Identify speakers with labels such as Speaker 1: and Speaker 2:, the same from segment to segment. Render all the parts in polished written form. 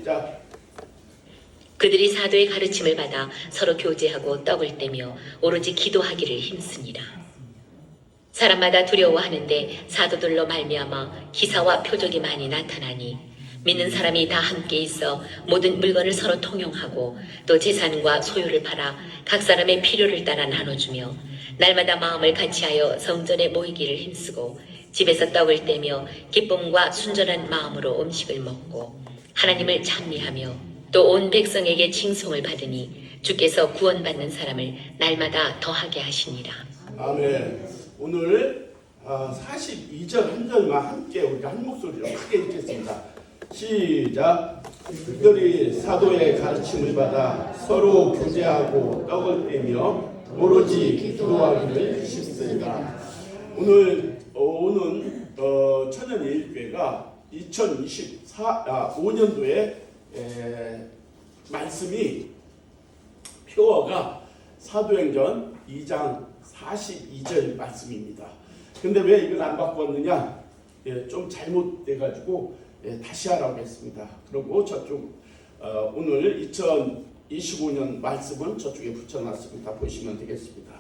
Speaker 1: 시작.
Speaker 2: 그들이 사도의 가르침을 받아 서로 교제하고 떡을 떼며 오로지 기도하기를 힘쓰니라. 사람마다 두려워하는데 사도들로 말미암아 기사와 표적이 많이 나타나니 믿는 사람이 다 함께 있어 모든 물건을 서로 통용하고 또 재산과 소유를 팔아 각 사람의 필요를 따라 나눠주며 날마다 마음을 같이하여 성전에 모이기를 힘쓰고 집에서 떡을 떼며 기쁨과 순전한 마음으로 음식을 먹고 하나님을 찬미하며 또 온 백성에게 칭송을 받으니 주께서 구원받는 사람을 날마다 더하게 하시니라.
Speaker 1: 아멘. 오늘 42절 한 절만 함께 우리가 한 목소리로 크게 읽겠습니다. 시작. 그들이 사도의 가르침을 받아 서로 교제하고 떡을 떼며 오로지 기도하기를 힘쓰니라. 오늘 오는 천연예일교회가 2025년도에 말씀이 표어가 사도행전 2장 42절 말씀입니다. 근데 왜 이걸 안 바꿨느냐? 좀 잘못돼가지고 다시 하라고 했습니다. 그리고 저쪽 오늘 2025년 말씀은 저쪽에 붙여놨습니다. 보시면 되겠습니다.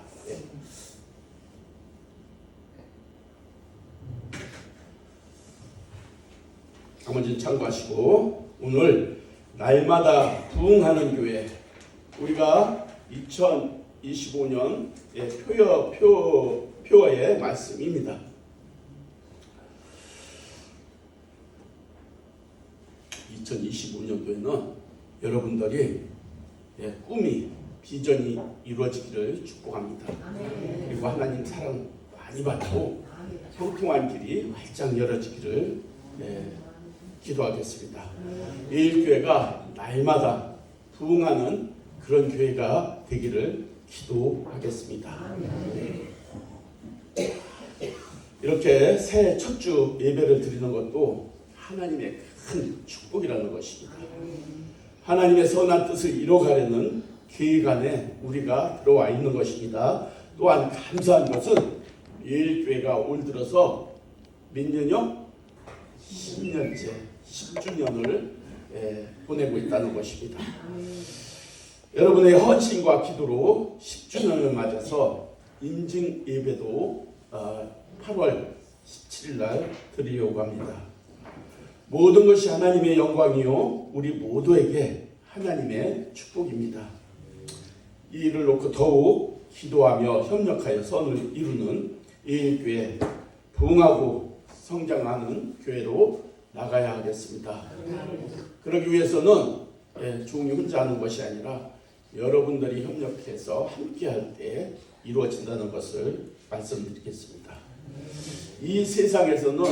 Speaker 1: 나머지는 참고하시고 오늘 날마다 부흥하는 교회 우리가 2025년 표어의 말씀입니다. 2025년도에는 여러분들이 꿈이 비전이 이루어지기를 축복합니다. 그리고 하나님 사랑 많이 받고 형통한 길이 활짝 열어지기를 기도하겠습니다. 예일교회가 날마다 부흥하는 그런 교회가 되기를 기도하겠습니다. 이렇게 새해 첫 주 예배를 드리는 것도 하나님의 큰 축복이라는 것입니다. 하나님의 선한 뜻을 이뤄가려는 계획 안에 우리가 들어와 있는 것입니다. 또한 감사한 것은 예일교회가 올 들어서 몇 년요? 10년째 10주년을 보내고 있다는 것입니다. 여러분의 헌신과 기도로 10주년을 맞아서 인증 예배도 8월 17일 날 드리려고 합니다. 모든 것이 하나님의 영광이요 우리 모두에게 하나님의 축복입니다. 이 일을 놓고 더욱 기도하며 협력하여 선을 이루는 예일교회 부흥하고 성장하는 교회로 나가야 하겠습니다. 그러기 위해서는 종이 혼자 하는 것이 아니라 여러분들이 협력해서 함께할 때 이루어진다는 것을 말씀드리겠습니다. 이 세상에서는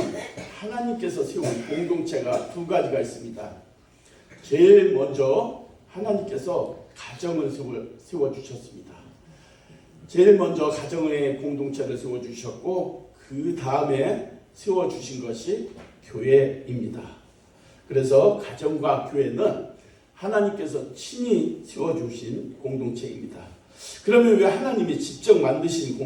Speaker 1: 하나님께서 세운 공동체가 두 가지가 있습니다. 제일 먼저 하나님께서 가정을 세워주셨습니다. 제일 먼저 가정의 공동체를 세워주셨고 그 다음에 세워주신 것이 교회입니다. 그래서 가정과 교회는 하나님께서 친히 세워주신 공동체입니다. 그러면 왜 하나님이 직접 만드신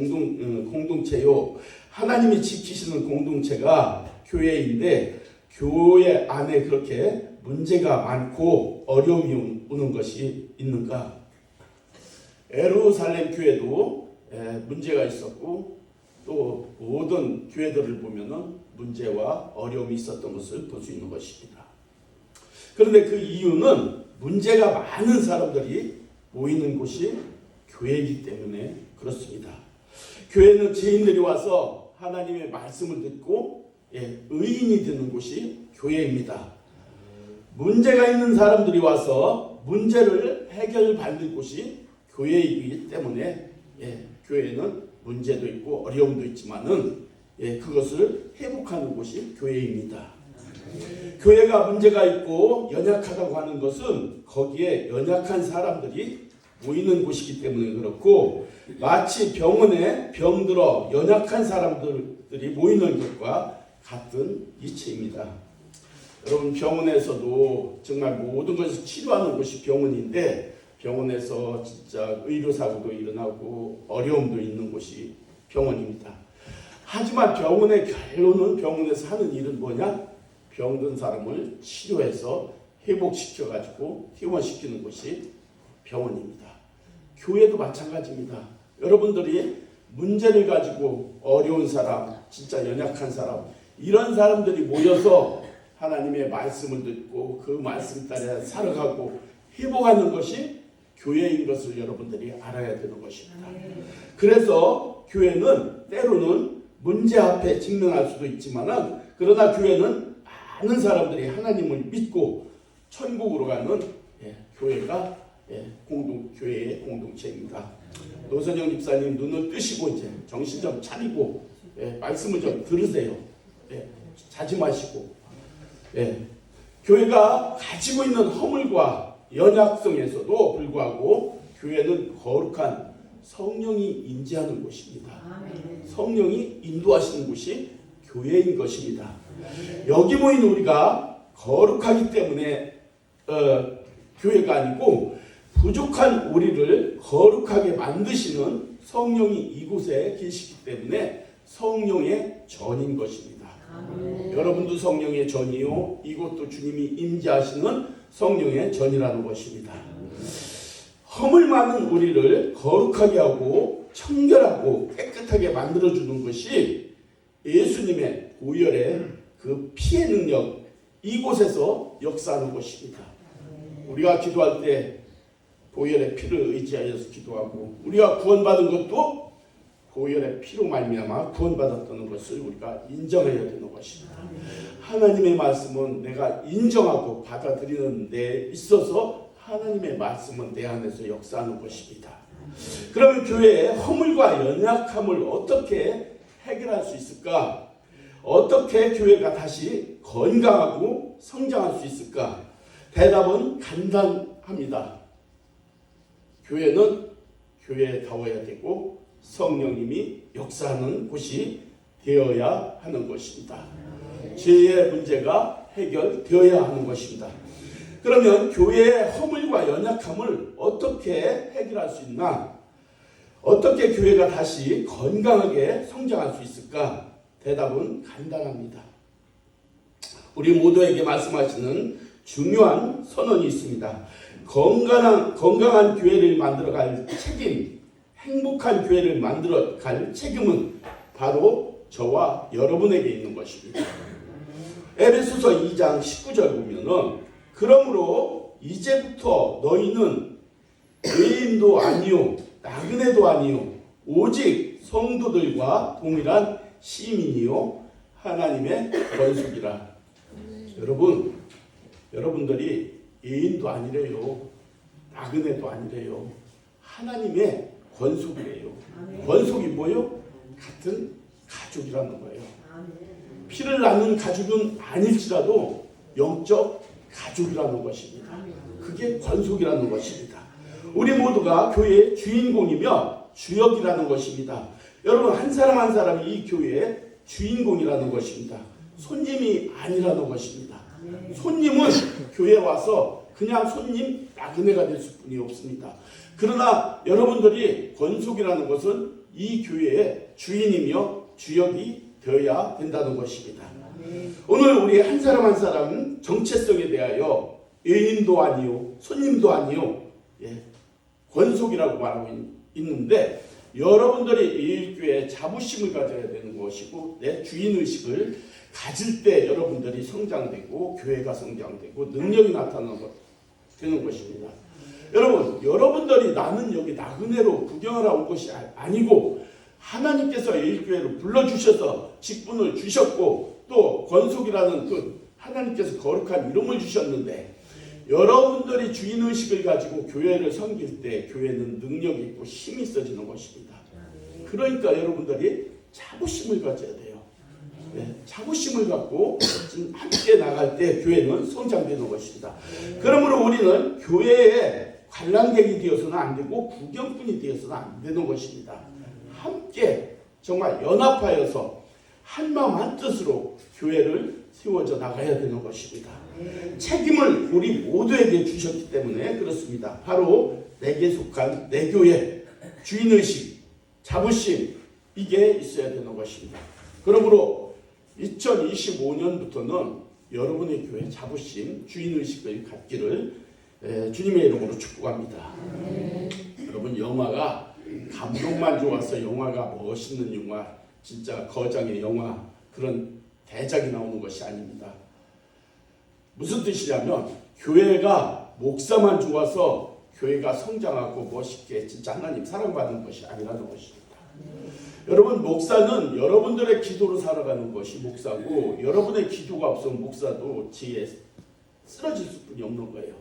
Speaker 1: 공동체요? 하나님이 지키시는 공동체가 교회인데 교회 안에 그렇게 문제가 많고 어려움이 오는 것이 있는가? 예루살렘 교회도 문제가 있었고 또 모든 교회들을 보면은 문제와 어려움이 있었던 것을 볼 수 있는 것입니다. 그런데 그 이유는 문제가 많은 사람들이 모이는 곳이 교회이기 때문에 그렇습니다. 교회는 죄인들이 와서 하나님의 말씀을 듣고 의인이 되는 곳이 교회입니다. 문제가 있는 사람들이 와서 문제를 해결받는 곳이 교회이기 때문에 교회는 문제도 있고 어려움도 있지만은 그것을 회복하는 곳이 교회입니다. 교회가 문제가 있고 연약하다고 하는 것은 거기에 연약한 사람들이 모이는 곳이기 때문에 그렇고 마치 병원에 병들어 연약한 사람들이 모이는 것과 같은 이치입니다. 여러분 병원에서도 정말 모든 것을 치료하는 곳이 병원인데 병원에서 진짜 의료사고도 일어나고 어려움도 있는 곳이 병원입니다. 하지만 병원의 결론은 병원에서 하는 일은 뭐냐? 병든 사람을 치료해서 회복시켜가지고 퇴원시키는 곳이 병원입니다. 교회도 마찬가지입니다. 여러분들이 문제를 가지고 어려운 사람, 진짜 연약한 사람, 이런 사람들이 모여서 하나님의 말씀을 듣고 그 말씀 따라 살아가고 회복하는 것이 교회인 것을 여러분들이 알아야 되는 것입니다. 그래서 교회는 때로는 문제 앞에 직면할 수도 있지만 그러나 교회는 많은 사람들이 하나님을 믿고 천국으로 가는 교회가 교회의 공동체입니다. 노선영 집사님 눈을 뜨시고 이제 정신 좀 차리고 말씀을 좀 들으세요. 자지 마시고 교회가 가지고 있는 허물과 연약성에서도 불구하고 교회는 거룩한 성령이 임재하는 곳입니다. 성령이 인도하시는 곳이 교회인 것입니다. 여기 모인 우리가 거룩하기 때문에 교회가 아니고 부족한 우리를 거룩하게 만드시는 성령이 이곳에 계시기 때문에 성령의 전인 것입니다. 여러분도 성령의 전이요 이곳도 주님이 임재하시는 성령의 전이라는 것입니다. 허물 많은 우리를 거룩하게 하고 청결하고 깨끗하게 만들어주는 것이 예수님의 보혈의 그 피의 능력, 이곳에서 역사하는 것입니다. 우리가 기도할 때 보혈의 피를 의지하여서 기도하고 우리가 구원받은 것도 보혈의 피로 말미암아 구원받았다는 것을 우리가 인정해야 되는 것입니다. 하나님의 말씀은 내가 인정하고 받아들이는 데 있어서 하나님의 말씀은 내 안에서 역사하는 것입니다. 그러면 교회의 허물과 연약함을 어떻게 해결할 수 있을까? 어떻게 교회가 다시 건강하고 성장할 수 있을까? 대답은 간단합니다. 교회는 교회다워야 되고 성령님이 역사하는 곳이 되어야 하는 것입니다. 죄의 문제가 해결되어야 하는 것입니다. 그러면 교회의 허물과 연약함을 어떻게 해결할 수 있나? 어떻게 교회가 다시 건강하게 성장할 수 있을까? 대답은 간단합니다. 우리 모두에게 말씀하시는 중요한 선언이 있습니다. 건강한 교회를 만들어갈 책임, 행복한 교회를 만들어갈 책임은 바로 저와 여러분에게 있는 것입니다. 에베소서 2장 19절 보면은 그러므로 이제부터 너희는 외인도 아니요 나그네도 아니요 오직 성도들과 동일한 시민이요 하나님의 권속이라. 여러분들이 외인도 아니래요, 나그네도 아니래요, 하나님의 권속이래요. 권속이 뭐요? 같은 가족이라는 거예요. 피를 낳는 가족은 아닐지라도 영적 가족이라는 것입니다. 그게 권속이라는 것입니다. 우리 모두가 교회의 주인공이며 주역이라는 것입니다. 여러분 한 사람 한 사람이 이 교회의 주인공이라는 것입니다. 손님이 아니라는 것입니다. 손님은 교회에 와서 그냥 손님 나그네가 될 수뿐이 없습니다. 그러나 여러분들이 권속이라는 것은 이 교회의 주인이며 주역이 되어야 된다는 것입니다. 오늘 우리 한 사람 한 사람 정체성에 대하여 외인도 아니요 손님도 아니요 권속이라고 말하고 있는데 여러분들이 이 교회에 자부심을 가져야 되는 것이고 내 주인의식을 가질 때 여러분들이 성장되고 교회가 성장되고 능력이 나타나는 되는 것입니다. 여러분들이 나는 여기 나그네로 구경하러 온 것이 아니고 하나님께서 이 교회로 불러주셔서 직분을 주셨고 또 권속이라는 그 하나님께서 거룩한 이름을 주셨는데 여러분들이 주인의식을 가지고 교회를 섬길 때 교회는 능력이 있고 힘이 있어지는 것입니다. 그러니까 여러분들이 자부심을 가져야 돼요. 자부심을 갖고 함께 나갈 때 교회는 성장되는 것입니다. 그러므로 우리는 교회의 관람객이 되어서는 안 되고 구경꾼이 되어서는 안 되는 것입니다. 함께 정말 연합하여서 한마음 한뜻으로 교회를 세워져 나가야 되는 것입니다. 책임을 우리 모두에게 주셨기 때문에 그렇습니다. 바로 내게 속한 내 교회 주인의식, 자부심 이게 있어야 되는 것입니다. 그러므로 2025년부터는 여러분의 교회 자부심, 주인의식을 갖기를 주님의 이름으로 축복합니다. 여러분, 영화가 감동만 좋아서 영화가 멋있는 영화, 진짜 거장의 영화, 그런 대작이 나오는 것이 아닙니다. 무슨 뜻이냐면 교회가 목사만 좋아서 교회가 성장하고 멋있게 진짜 하나님 사랑받는 것이 아니라는 것입니다. 여러분, 목사는 여러분들의 기도로 살아가는 것이 목사고, 여러분의 기도가 없으면 목사도 지에 쓰러질 수뿐이 없는 거예요.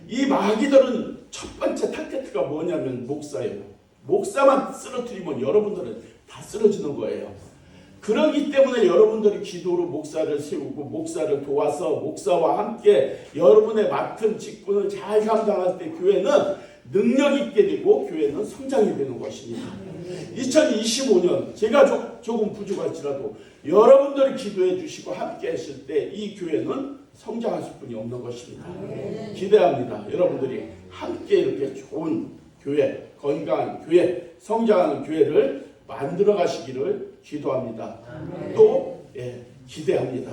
Speaker 1: 이 마귀들은 첫 번째 타겟가 뭐냐면 목사예요. 목사만 쓰러뜨리면 여러분들은 다 쓰러지는 거예요. 그렇기 때문에 여러분들이 기도로 목사를 세우고 목사를 도와서 목사와 함께 여러분의 맡은 직분을 잘 감당할 때 교회는 능력 있게 되고 교회는 성장이 되는 것입니다. 2025년 제가 조금 부족할지라도 여러분들이 기도해 주시고 함께 하실 때 이 교회는 성장할 수뿐이 없는 것입니다. 기대합니다. 여러분들이 함께 이렇게 좋은 교회, 건강한 교회, 성장하는 교회를 만들어 가시기를 기도합니다. 또 기대합니다.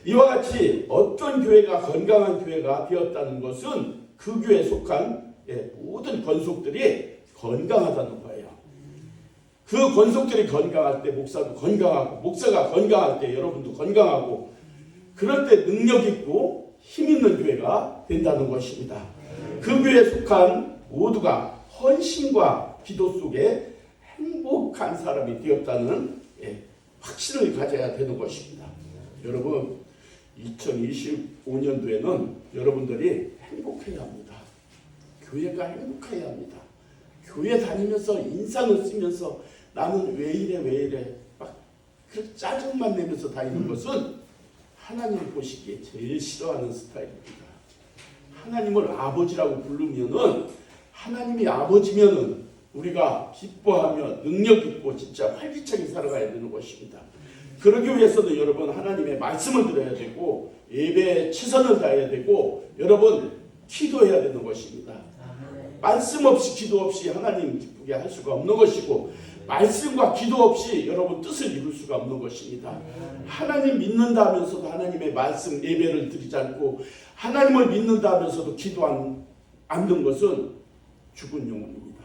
Speaker 1: 이와 같이 어떤 교회가 건강한 교회가 되었다는 것은 그 교회에 속한 모든 권속들이 건강하다는 거예요. 그 권속들이 건강할 때 목사도 건강하고, 목사가 건강할 때 여러분도 건강하고, 그럴 때 능력 있고 힘 있는 교회가 된다는 것입니다. 그 교회에 속한 모두가 헌신과 기도 속에 행복한 사람이 되었다는 확신을 가져야 되는 것입니다. 여러분, 2025년도에는 여러분들이 행복해야 합니다. 교회가 행복해야 합니다. 교회 다니면서 인상을 쓰면서 나는 왜 이래 막 그 짜증만 내면서 다니는 것은 하나님이 보시기에 제일 싫어하는 스타일입니다. 하나님을 아버지라고 부르면은, 하나님이 아버지면은 우리가 기뻐하며 능력 있고 진짜 활기차게 살아가야 되는 것입니다. 그러기 위해서는 여러분 하나님의 말씀을 들어야 되고, 예배에 최선을 다해야 되고, 여러분 기도해야 되는 것입니다. 말씀 없이 기도 없이 하나님 기쁘게 할 수가 없는 것이고, 말씀과 기도 없이 여러분 뜻을 이룰 수가 없는 것입니다. 하나님 믿는다면서도 하나님의 말씀 예배를 드리지 않고, 하나님을 믿는다면서도 기도 않는 것은 죽은 영혼입니다.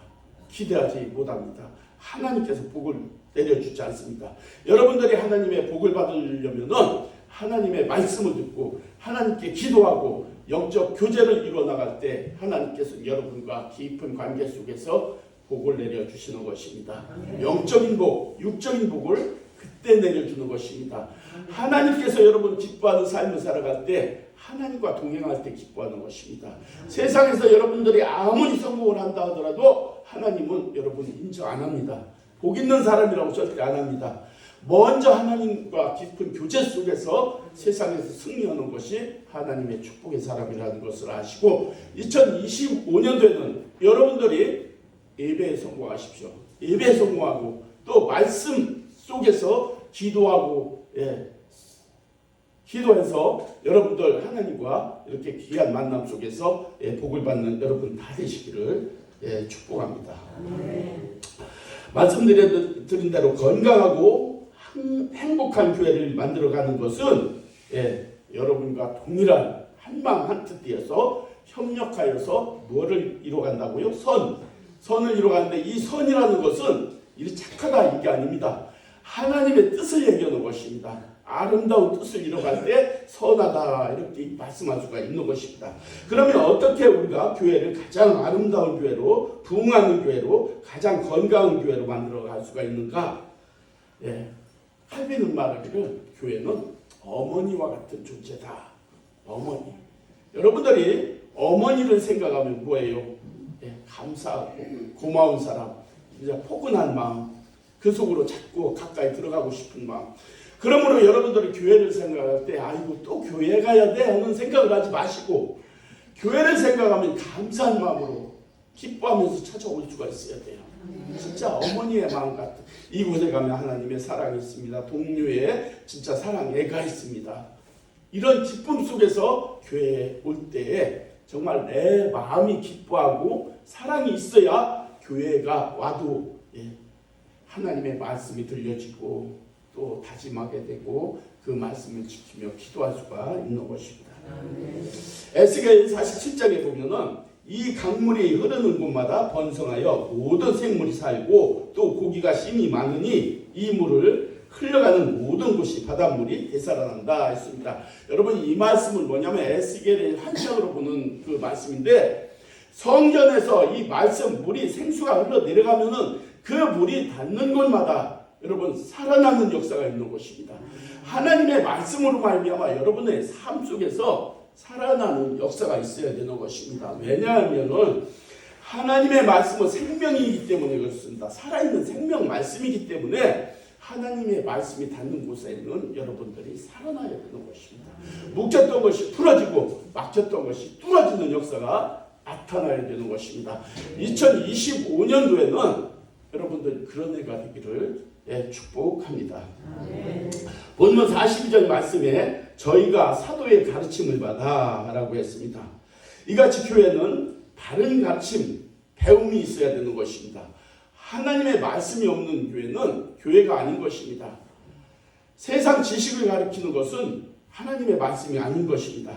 Speaker 1: 기대하지 못합니다. 하나님께서 복을 내려주지 않습니까? 여러분들이 하나님의 복을 받으려면은 하나님의 말씀을 듣고 하나님께 기도하고 영적 교제를 이루어나갈 때 하나님께서 여러분과 깊은 관계 속에서 복을 내려주시는 것입니다. 영적인 복, 육적인 복을 그때 내려주는 것입니다. 하나님께서 여러분 기뻐하는 삶을 살아갈 때 하나님과 동행할 때 기뻐하는 것입니다. 세상에서 여러분들이 아무리 성공을 한다 하더라도 하나님은 여러분 인정 안 합니다. 복 있는 사람이라고 절대 안 합니다. 먼저 하나님과 깊은 교제 속에서 세상에서 승리하는 것이 하나님의 축복의 사람이라는 것을 아시고, 2025년도에는 여러분들이 예배에 성공하십시오. 예배에 성공하고 또 말씀 속에서 기도하고 기도해서 여러분들 하나님과 이렇게 귀한 만남 속에서 복을 받는 여러분 다 되시기를 축복합니다. 말씀드린 대로 건강하고 행복한 교회를 만들어가는 것은 여러분과 동일한 한마음 한뜻이어서 협력하여서 뭐를 이루어간다고요? 선을 이루어가는데, 이 선이라는 것은 이 착하다 이게 아닙니다. 하나님의 뜻을 얘기하는 것입니다. 아름다운 뜻을 이뤄갈 때 선하다 이렇게 말씀할 수가 있는 것입니다. 그러면 어떻게 우리가 교회를 가장 아름다운 교회로, 부흥하는 교회로, 가장 건강한 교회로 만들어갈 수가 있는가? 칼빈은 말하기를 교회는 어머니와 같은 존재다. 어머니. 여러분들이 어머니를 생각하면 뭐예요? 감사하고 고마운 사람, 이제 포근한 마음, 그 속으로 자꾸 가까이 들어가고 싶은 마음. 그러므로 여러분들이 교회를 생각할 때 아이고 또 교회 가야 돼 하는 생각을 하지 마시고, 교회를 생각하면 감사한 마음으로 기뻐하면서 찾아올 수가 있어야 돼요. 진짜 어머니의 마음 같은, 이곳에 가면 하나님의 사랑이 있습니다. 동료의 진짜 사랑, 애가 있습니다. 이런 기쁨 속에서 교회에 올 때에 정말 내 마음이 기뻐하고 사랑이 있어야 교회가 와도 하나님의 말씀이 들려지고 또 다짐하게 되고 그 말씀을 지키며 기도할 수가 있는 것입니다. 에스겔 47장에 보면은 이 강물이 흐르는 곳마다 번성하여 모든 생물이 살고 또 고기가 심이 많으니 이 물을 흘러가는 모든 곳이 바닷물이 되살아난다 했습니다. 여러분 이 말씀은 뭐냐면 에스겔의 환상으로 보는 그 말씀인데 성전에서 이 말씀 물이 생수가 흘러 내려가면은 그 물이 닿는 곳마다 여러분 살아나는 역사가 있는 것입니다. 하나님의 말씀으로 말미암아 여러분의 삶 속에서 살아나는 역사가 있어야 되는 것입니다. 왜냐하면은 하나님의 말씀은 생명이기 때문에 그렇습니다. 살아있는 생명 말씀이기 때문에 하나님의 말씀이 닿는 곳에는 여러분들이 살아나야 되는 것입니다. 묶였던 것이 풀어지고 막혔던 것이 뚫어지는 역사가 나타나야 되는 것입니다. 2025년도에는 여러분들 그런 해가 되기를 축복합니다. 본문 42절 말씀에 저희가 사도의 가르침을 받아 라고 했습니다. 이같이 교회는 바른 가르침, 배움이 있어야 되는 것입니다. 하나님의 말씀이 없는 교회는 교회가 아닌 것입니다. 세상 지식을 가르치는 것은 하나님의 말씀이 아닌 것입니다.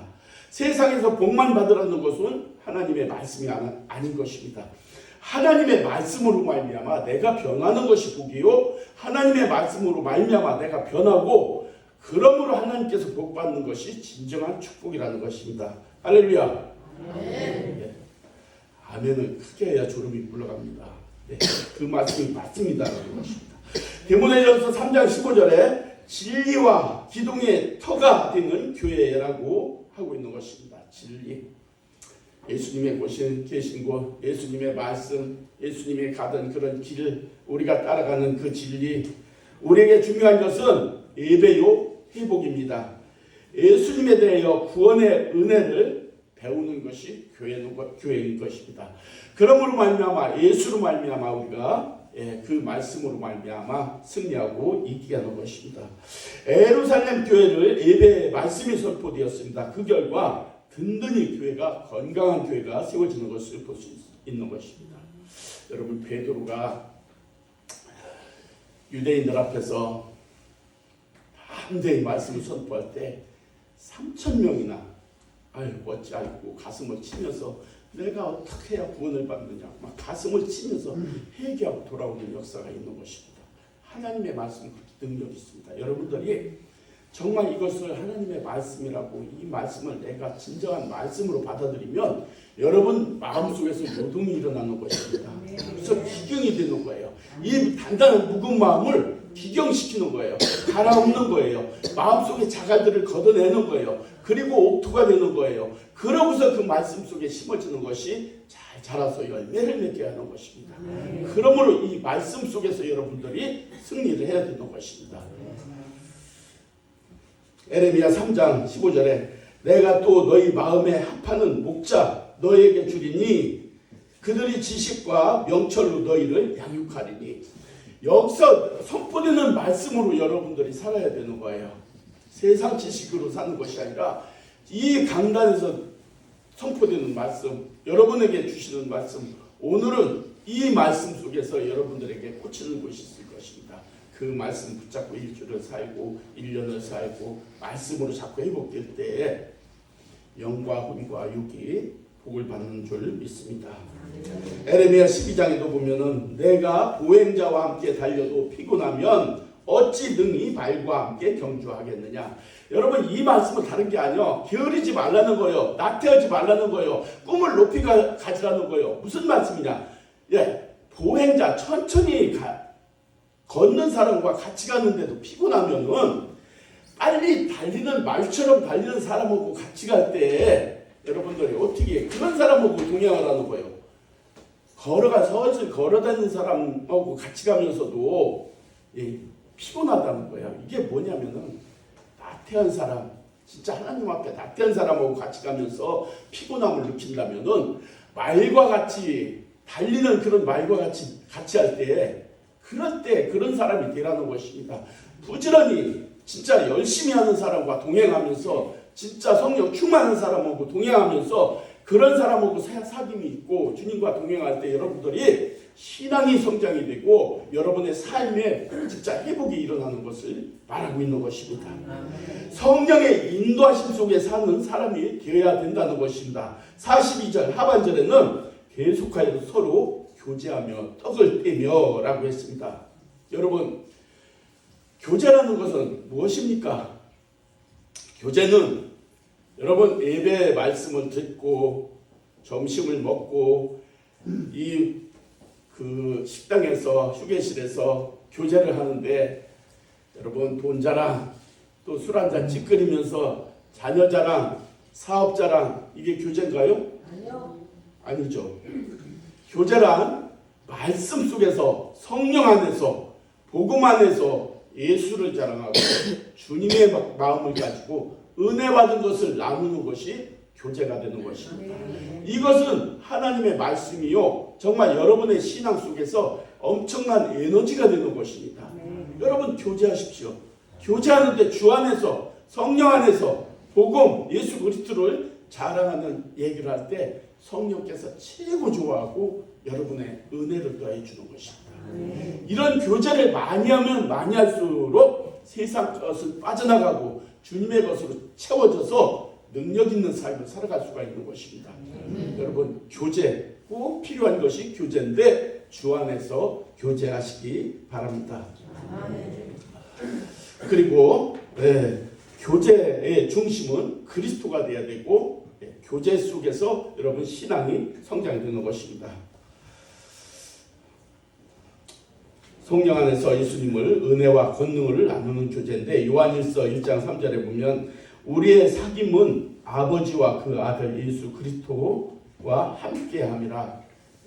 Speaker 1: 세상에서 복만 받으라는 것은 하나님의 말씀이 아닌 것입니다. 하나님의 말씀으로 말미암아 내가 변하는 것이 복이요 하나님의 말씀으로 말미암아 내가 변하고 그러므로 하나님께서 복받는 것이 진정한 축복이라는 것입니다. 할렐루야. 네. 아멘을 크게 해야 졸음이 물러갑니다. 네. 그 말씀이 맞습니다라는 것입니다. 디모데전서 3장 15절에 진리와 기둥의 터가 되는 교회라고 하고 있는 것입니다. 진리. 예수님의 계신 곳, 예수님의 말씀, 예수님의 가던 그런 길, 우리가 따라가는 그 진리. 우리에게 중요한 것은 예배요 회복입니다. 예수님에 대하여 구원의 은혜를 배우는 것이 교회인 것입니다. 그러므로 말미암아 예수로 말미암아 우리가 그 말씀으로 말미암아 승리하고 이기게 하는 것입니다. 예루살렘 교회를 예배의 말씀이 선포되었습니다. 그 결과 든든히 교회가 건강한 교회가 세워지는 것을 볼 수 있는 것입니다. 여러분 베드로가 유대인들 앞에서 담대히 말씀을 선포할 때 3,000명이나 어찌알고 가슴을 치면서 내가 어떻게 해야 구원을 받느냐 막 가슴을 치면서 회개하고 돌아오는 역사가 있는 것입니다. 하나님의 말씀은 그렇게 능력이 있습니다. 여러분들이 정말 이것을 하나님의 말씀이라고 이 말씀을 내가 진정한 말씀으로 받아들이면 여러분 마음속에서 요동이 일어나는 것입니다. 그래서 기경이 되는 거예요. 이 단단한 묵은 마음을 기경시키는 거예요. 갈아엎는 거예요. 마음속의 자갈들을 걷어내는 거예요. 그리고 옥토가 되는 거예요. 그러고서 그 말씀 속에 심어지는 것이 잘 자라서 열매를 맺게 하는 것입니다. 그러므로 이 말씀 속에서 여러분들이 승리를 해야 되는 것입니다. 에레미야 3장 15절에 내가 또 너희 마음에 합하는 목자 너희에게 주리니 그들이 지식과 명철로 너희를 양육하리니. 여기서 선포되는 말씀으로 여러분들이 살아야 되는 거예요. 세상 지식으로 사는 것이 아니라 이 강단에서 선포되는 말씀, 여러분에게 주시는 말씀, 오늘은 이 말씀 속에서 여러분들에게 꽂히는 곳이 있을 것입니다. 그 말씀 붙잡고 일주를 살고 1년을 살고 말씀으로 자꾸 회복될 때에 영과 혼과 육이 복을 받는 줄 믿습니다. 에레미야 12장에도 보면은 내가 보행자와 함께 달려도 피곤하면 어찌 능히 말과 함께 경주하겠느냐. 여러분 이 말씀은 다른 게 아니요 게으르지 말라는 거예요. 나태하지 말라는 거예요. 꿈을 높이 가지라는 거예요. 무슨 말씀이냐. 보행자 천천히 걷는 사람과 같이 가는데도 피곤하면은 빨리 달리는 말처럼 달리는 사람하고 같이 갈 때 여러분들이 어떻게 그런 사람하고 동행하라는 거예요. 서서히 걸어다니는 사람하고 같이 가면서도 피곤하다는 거예요. 이게 뭐냐면은 나태한 사람, 진짜 하나님 앞에 나태한 사람하고 같이 가면서 피곤함을 느낀다면은 말과 같이 달리는 그런 말과 같이 할 때 그럴 때 그런 사람이 되라는 것입니다. 부지런히 진짜 열심히 하는 사람과 동행하면서 진짜 성령 충만한 사람하고 동행하면서 그런 사람하고 사귐이 있고 주님과 동행할 때 여러분들이 신앙이 성장이 되고 여러분의 삶에 진짜 회복이 일어나는 것을 말하고 있는 것입니다. 성령의 인도하심 속에 사는 사람이 되어야 된다는 것입니다. 42절 하반절에는 계속하여 서로 교제하며 떡을 떼며 라고 했습니다. 여러분, 교제라는 것은 무엇입니까? 교제는 여러분 예배 말씀을 듣고 점심을 먹고 그 식당에서 휴게실에서 교제를 하는데 여러분 돈 자랑 또 술 한잔 찌끄리면서 자녀 자랑 사업 자랑 이게 교제인가요?
Speaker 3: 아니요.
Speaker 1: 아니죠. 교제란 말씀 속에서 성령 안에서 복음 안에서 예수를 자랑하고 주님의 마음을 가지고 은혜 받은 것을 나누는 것이 교제가 되는 것입니다. 이것은 하나님의 말씀이요 정말 여러분의 신앙 속에서 엄청난 에너지가 되는 것입니다. 여러분 교제하십시오. 교제하는데 주 안에서 성령 안에서 복음 예수 그리스도를 자랑하는 얘기를 할 때 성령께서 최고 좋아하고 여러분의 은혜를 더해 주는 것입니다. 이런 교제를 많이 하면 많이 할수록 세상 것을 빠져나가고 주님의 것으로 채워져서 능력 있는 삶을 살아갈 수가 있는 것입니다. 여러분 교제 꼭 필요한 것이 교제인데 주 안에서 교제하시기 바랍니다. 그리고 교제의 중심은 그리스도가 되어야 되고 교제 속에서 여러분 신앙이 성장되는 것입니다. 성령 안에서 예수님을 은혜와 권능을 나누는 교제인데 요한일서 1장 3절에 보면 우리의 사귐은 아버지와 그 아들 예수 그리스도와 함께함이라.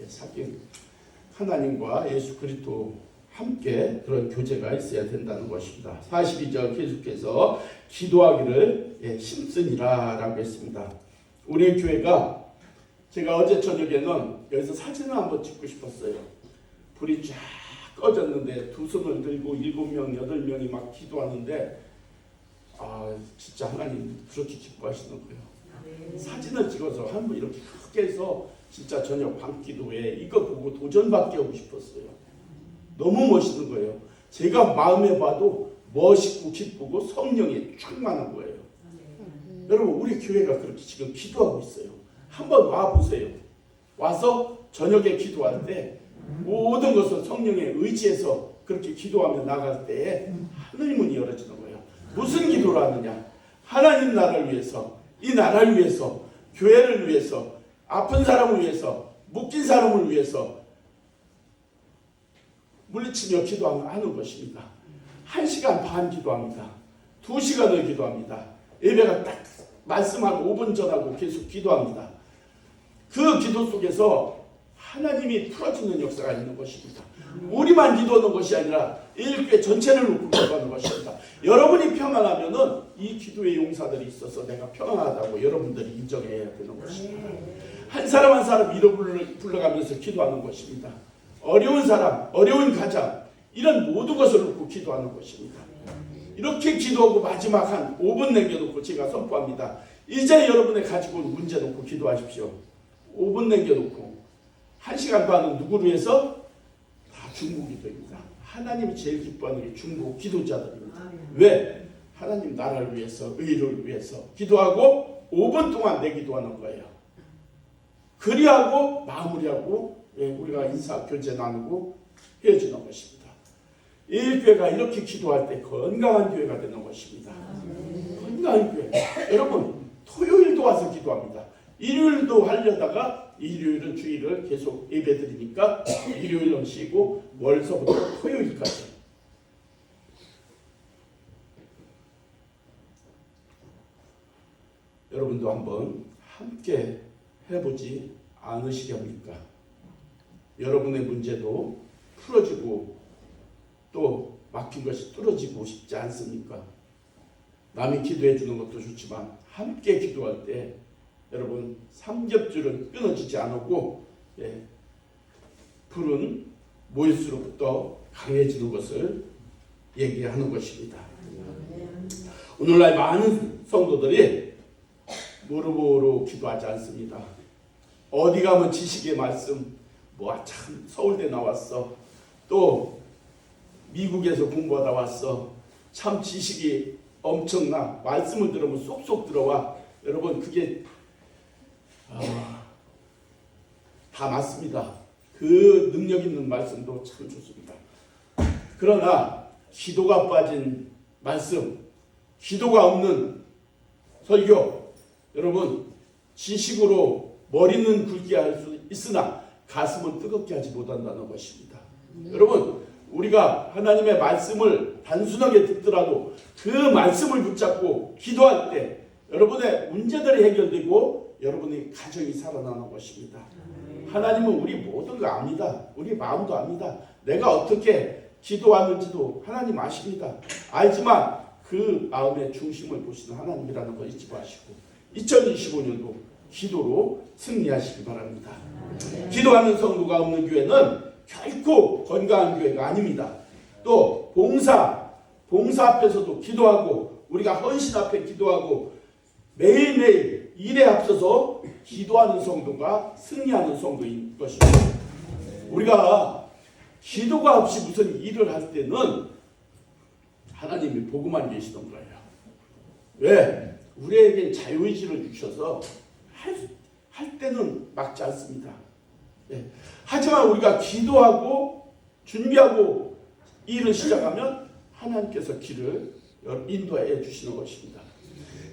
Speaker 1: 사귐 하나님과 예수 그리스도 함께 그런 교제가 있어야 된다는 것입니다. 42절 계속해서 기도하기를 힘쓰니라 라고 했습니다. 우리 교회가 제가 어제 저녁에는 여기서 사진을 한번 찍고 싶었어요. 불이 쫙 꺼졌는데 두 손을 들고 7명, 8명이 막 기도하는데 진짜 하나님 그렇게 기뻐하시는 거예요. 사진을 찍어서 한번 이렇게 크게 해서 진짜 저녁 밤기도에 이거 보고 도전받게 하고 싶었어요. 너무 멋있는 거예요. 제가 마음에 봐도 멋있고 기쁘고 성령이 충만한 거예요. 여러분 우리 교회가 그렇게 지금 기도하고 있어요. 한번 와보세요. 와서 저녁에 기도할 때 모든 것을 성령에 의지해서 그렇게 기도하며 나갈 때에 하늘 문이 열어지는 거예요. 무슨 기도를 하느냐? 하나님 나라를 위해서, 이 나라를 위해서, 교회를 위해서, 아픈 사람을 위해서, 묶인 사람을 위해서 물리치며 기도하는 것입니다. 1시간 반 기도합니다. 2시간을 기도합니다. 예배가 딱 말씀하고 5분 전하고 계속 기도합니다. 그 기도 속에서 하나님이 풀어주는 역사가 있는 것입니다. 우리만 기도하는 것이 아니라 일교회 전체를 놓고 기도하는 것입니다. 여러분이 평안하면은 이 기도의 용사들이 있어서 내가 평안하다고 여러분들이 인정해야 되는 것입니다. 한 사람 한 사람 이름 불러가면서 기도하는 것입니다. 어려운 사람, 어려운 가정 이런 모든 것을 놓고 기도하는 것입니다. 이렇게 기도하고 마지막 한 5분 남겨놓고 제가 선포합니다. 이제 여러분의 가지고 온 문제 놓고 기도하십시오. 5분 남겨놓고 1시간 반은 누구를 위해서? 다 중보기도입니다. 하나님이 제일 기뻐하는 게 중보 기도자들입니다. 왜? 하나님 나라를 위해서 의를 위해서 기도하고 5분 동안 내 기도하는 거예요. 그리하고 마무리하고 우리가 인사 교제 나누고 헤어지는 것입니다. 이 교회가 이렇게 기도할 때 건강한 교회가 되는 것입니다. 건강한 교회. 여러분 토요일도 와서 기도합니다. 일요일도 하려다가 일요일은 주일을 계속 예배드리니까 일요일은 쉬고 월서부터 토요일까지. 여러분도 한번 함께 해보지 않으시렵니까? 여러분의 문제도 풀어지고 또 막힌 것이 뚫어지고 싶지 않습니까? 남이 기도해 주는 것도 좋지만 함께 기도할 때 여러분 삼겹줄은 끊어지지 않고 불은 모일수록 더 강해지는 것을 얘기하는 것입니다. 오늘날 많은 성도들이 무릎으로 기도하지 않습니다. 어디 가면 지식의 말씀, 뭐 참 서울대 나왔어, 또 미국에서 공부하다 왔어, 참 지식이 엄청나, 말씀을 들으면 쏙쏙 들어와. 여러분 그게 다 맞습니다. 그 능력 있는 말씀도 참 좋습니다. 그러나 기도가 빠진 말씀, 기도가 없는 설교, 여러분 지식으로 머리는 굵게 할 수 있으나 가슴은 뜨겁게 하지 못한다는 것입니다. 여러분 우리가 하나님의 말씀을 단순하게 듣더라도 그 말씀을 붙잡고 기도할 때 여러분의 문제들이 해결되고 여러분의 가정이 살아나는 것입니다. 하나님은 우리 모든 거 압니다. 우리 마음도 압니다. 내가 어떻게 기도하는지도 하나님 아십니다. 알지만 그 마음의 중심을 보시는 하나님이라는 거 잊지 마시고 2025년도 기도로 승리하시기 바랍니다. 기도하는 성도가 없는 교회는 결코 건강한 교회가 아닙니다. 또 봉사 앞에서도 기도하고 우리가 헌신 앞에 기도하고 매일매일 일에 앞서서 기도하는 성도가 승리하는 성도인 것입니다. 우리가 기도가 없이 무슨 일을 할 때는 하나님이 보고만 계시던 거예요. 왜? 우리에게 자유의지를 주셔서 할 때는 막지 않습니다. 예. 하지만 우리가 기도하고 준비하고 일을 시작하면 하나님께서 길을 인도해 주시는 것입니다.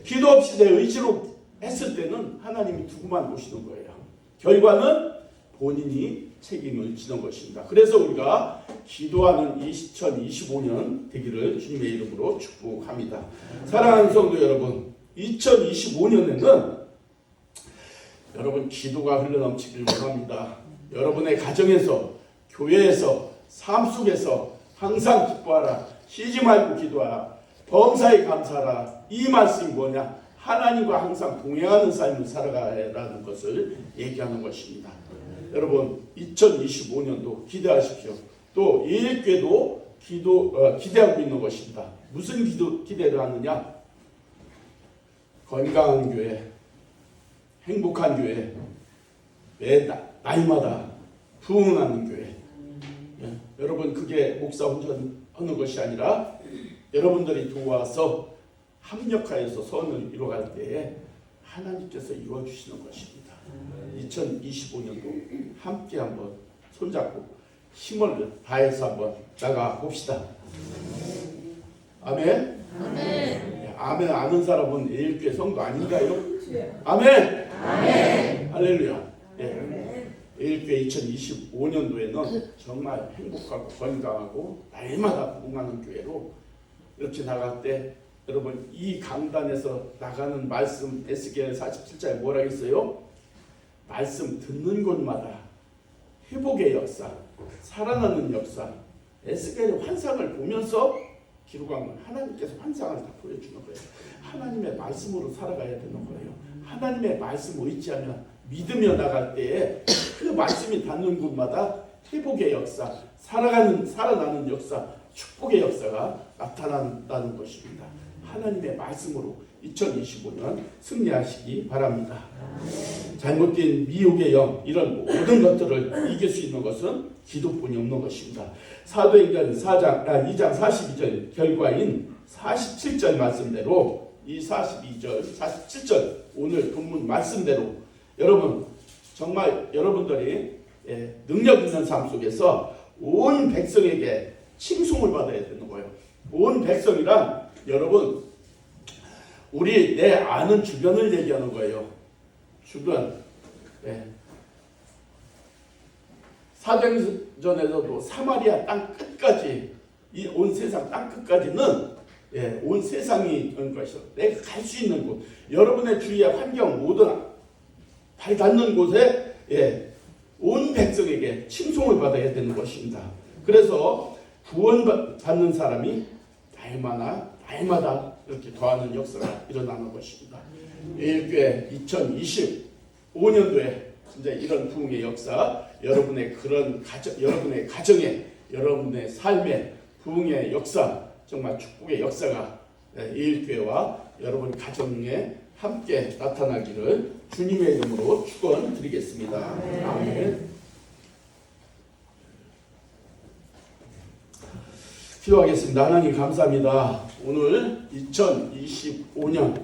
Speaker 1: 기도 없이 내 의지로 했을 때는 하나님이 두고만 보시는 거예요. 결과는 본인이 책임을 지는 것입니다. 그래서 우리가 기도하는 2025년 되기를 주님의 이름으로 축복합니다. 사랑하는 성도 여러분, 2025년에는 여러분 기도가 흘러넘치길 원합니다. 여러분의 가정에서, 교회에서, 삶 속에서 항상 기뻐하라. 쉬지 말고 기도하라. 범사에 감사하라. 이 말씀이 뭐냐? 하나님과 항상 동행하는 삶을 살아가라는 것을 얘기하는 것입니다. 여러분 2025년도 기대하십시오. 또 예일교회도 기대하고 있는 것입니다. 무슨 기대를 하느냐? 건강한 교회, 행복한 교회, 매 나이마다 부흥하는 교회. 여러분 그게 목사 혼자 하는 것이 아니라 여러분들이 도와서 합력하여서 선을 이루어갈 때에 하나님께서 이루어주시는 것입니다. 2025년도 함께 한번 손잡고 힘을 다해서 한번 나가 봅시다. 아멘. 아멘. 아멘 아는 사람은 예일교회 성도 아닌가요? 아멘. 아멘. 할렐루야. 예. 예일교회 2025년도에는 정말 행복하고 건강하고 날마다 부흥하는 교회로 이렇게 나갈 때 여러분 이 강단에서 나가는 말씀 에스겔 47장에 뭐라 했어요? 말씀 듣는 곳마다 회복의 역사, 살아나는 역사, 에스겔의 환상을 보면서 기록한 건 하나님께서 환상을 다 보여주는 거예요. 하나님의 말씀으로 살아가야 되는 거예요. 하나님의 말씀을 의지하며 믿으며 나갈 때에 그 말씀이 닿는 곳마다 회복의 역사, 살아나는 역사, 축복의 역사가 나타난다는 것입니다. 하나님의 말씀으로 2025년 승리하시기 바랍니다. 잘못된 미혹의 영, 이런 모든 것들을 이길 수 있는 것은 기도뿐이 없는 것입니다. 사도행전 2장 42절 결과인 47절 말씀대로 이 42절, 47절 오늘 본문 말씀대로 여러분 정말 여러분들이 능력 있는 삶 속에서 온 백성에게 칭송을 받아야 되는 거예요. 온 백성이란 여러분 우리 내 아는 주변을 얘기하는 거예요. 주변. 사도행전에서도 사마리아 땅 끝까지 이 온 세상 땅 끝까지는 온 세상이 있는 것이요. 내가 갈 수 있는 곳. 여러분의 주위의 환경 모든 발 닿는 곳에 온 백성에게 칭송을 받아야 되는 것입니다. 그래서 구원받는 사람이 날마다 이렇게 더하는 역사가 일어나는 것입니다. 예일교회 2025년도에 진짜 이런 부흥의 역사, 여러분의 그런 여러분의 가정에, 여러분의 삶에 부흥의 역사, 정말 축복의 역사가 예일교회와 여러분 가정에 함께 나타나기를 주님의 이름으로 축원드리겠습니다. 아멘. 기도하겠습니다. 하나님 감사합니다. 오늘 2025년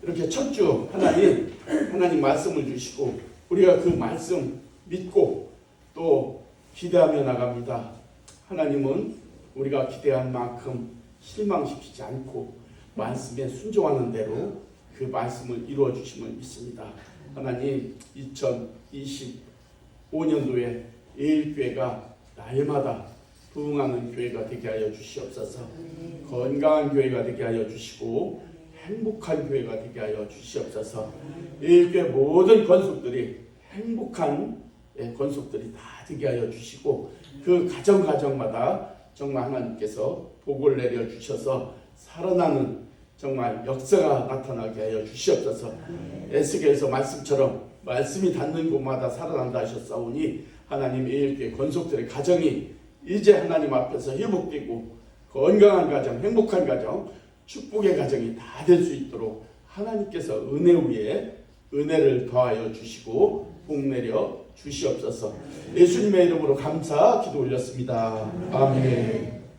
Speaker 1: 이렇게 첫 주 하나님 말씀을 주시고 우리가 그 말씀 믿고 또 기대하며 나갑니다. 하나님은 우리가 기대한 만큼 실망시키지 않고 말씀에 순종하는 대로 그 말씀을 이루어 주심을 믿습니다. 하나님 2025년도에 예일교회가 날마다 부흥하는 교회가 되게 하여 주시옵소서. 건강한 교회가 되게 하여 주시고 행복한 교회가 되게 하여 주시옵소서. 예일교회 모든 건속들이 행복한 건속들이 다 되게 하여 주시고 그 가정마다 정말 하나님께서 복을 내려 주셔서 살아나는 정말 역사가 나타나게 하여 주시옵소서. 에스겔서 말씀처럼 말씀이 닿는 곳마다 살아난다 하셨사오니 하나님 예일교회 건속들의 가정이 이제 하나님 앞에서 회복되고 건강한 가정, 행복한 가정, 축복의 가정이 다 될 수 있도록 하나님께서 은혜 위에 은혜를 더하여 주시고 복 내려 주시옵소서. 예수님의 이름으로 감사 기도 올렸습니다. 아멘.